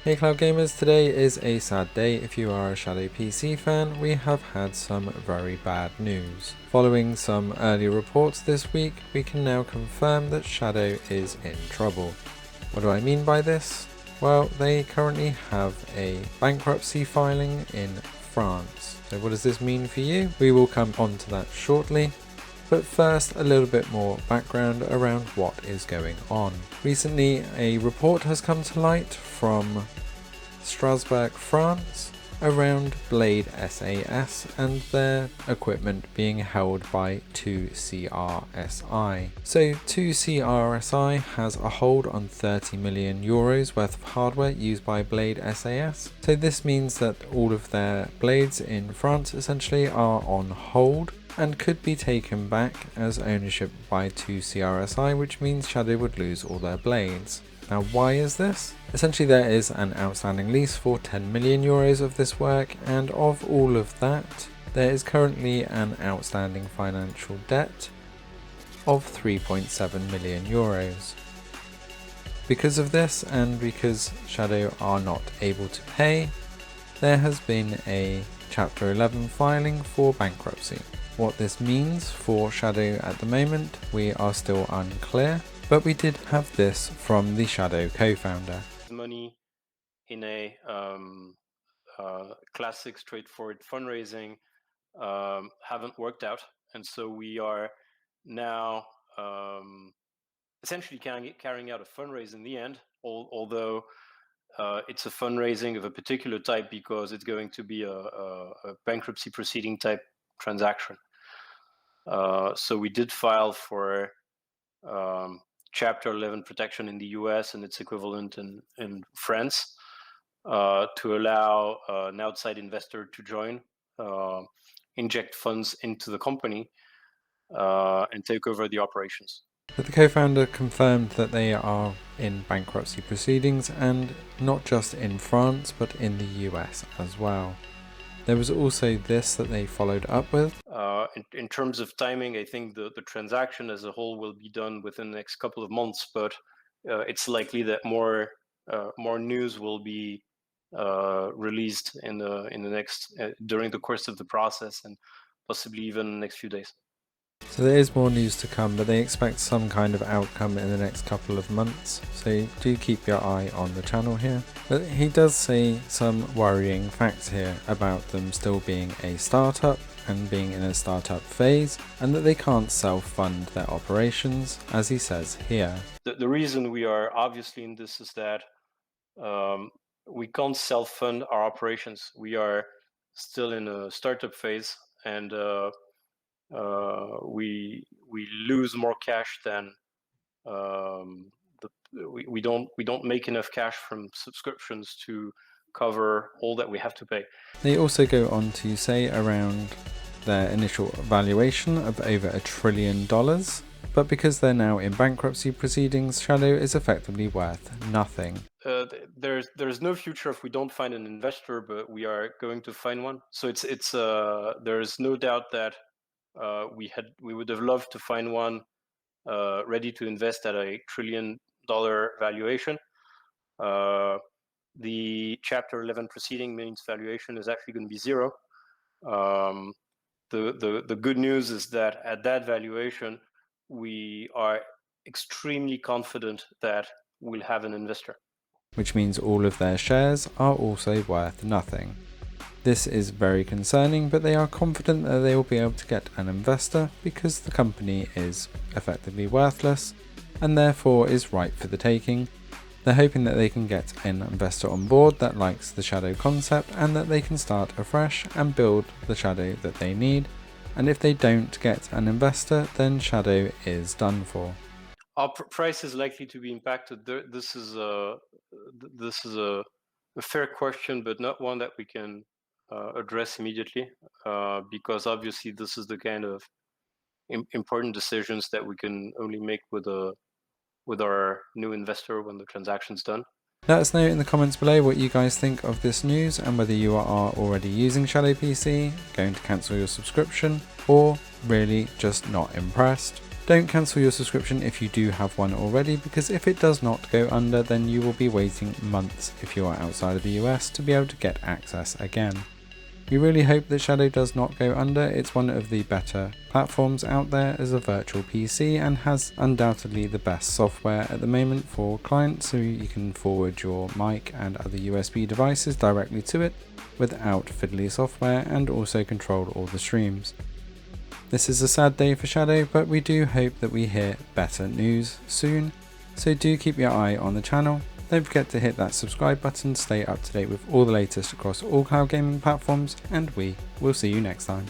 Hey Cloud Gamers, today is a sad day if you are a Shadow PC fan. We have had some very bad news. Following some early reports this week, we can now confirm that Shadow is in trouble. What do I mean by this? Well, they currently have a bankruptcy filing in France. So what does this mean for you? We will come on to that shortly. But first, a little bit more background around what is going on. Recently, a report has come to light from Strasbourg, France, around Blade SAS and their equipment being held by 2CRSI. So 2CRSI has a hold on 30 million euros worth of hardware used by Blade SAS. So this means that all of their blades in France essentially are on hold and could be taken back as ownership by 2CRSI, which means Shadow would lose all their blades. Now, why is this? Essentially, there is an outstanding lease for 10 million euros of this work, and of all of that, there is currently an outstanding financial debt of 3.7 million euros. Because of this, and because Shadow are not able to pay, there has been a Chapter 11 filing for bankruptcy. What this means for Shadow at the moment, we are still unclear, but we did have this from the Shadow co-founder. Money in a classic straightforward fundraising haven't worked out, and so we are now essentially carrying out a fundraise in the end, although it's a fundraising of a particular type because it's going to be a bankruptcy proceeding type transaction. So we did file for Chapter 11 protection in the US and its equivalent in France to allow an outside investor to join, inject funds into the company, and take over the operations. But the co-founder confirmed that they are in bankruptcy proceedings, and not just in France, but in the US as well. There was also this that they followed up with. In terms of timing, I think the transaction as a whole will be done within the next couple of months, but it's likely that more news will be released in the next during the course of the process, and possibly even the next few days. So there is more news to come, but they expect some kind of outcome in the next couple of months, so do keep your eye on the channel here. But he does say some worrying facts here about them still being a startup and being in a startup phase, and that they can't self-fund their operations, as he says here. The reason we are obviously in this is that we can't self-fund our operations. We are still in a startup phase, and we lose more cash than we don't make enough cash from subscriptions to cover all that we have to pay. They also go on to say around their initial valuation of over $1 trillion, but because they're now in bankruptcy proceedings, Shadow is effectively worth nothing. There's no future if we don't find an investor, but we are going to find one. So it's there's no doubt that we would have loved to find one ready to invest at a $1 trillion valuation. The Chapter 11 proceeding means valuation is actually going to be zero. The good news is that at that valuation, we are extremely confident that we'll have an investor. Which means all of their shares are also worth nothing. This is very concerning, but they are confident that they will be able to get an investor because the company is effectively worthless and therefore is ripe for the taking. They're hoping that they can get an investor on board that likes the Shadow concept and that they can start afresh and build the Shadow that they need. And if they don't get an investor, then Shadow is done for. Our price is likely to be impacted. This is a fair question, but not one that we can address immediately, because obviously this is the kind of important decisions that we can only make with our new investor when the transaction's done. Let us know in the comments below what you guys think of this news and whether you are already using Shadow PC, going to cancel your subscription, or really just not impressed. Don't cancel your subscription if you do have one already, because if it does not go under, then you will be waiting months if you are outside of the US to be able to get access again. We really hope that Shadow does not go under. It's one of the better platforms out there as a virtual PC and has undoubtedly the best software at the moment for clients, so you can forward your mic and other USB devices directly to it without fiddly software, and also control all the streams. This is a sad day for Shadow, but we do hope that we hear better news soon, so do keep your eye on the channel. Don't forget to hit that subscribe button to stay up to date with all the latest across all cloud gaming platforms, and we will see you next time.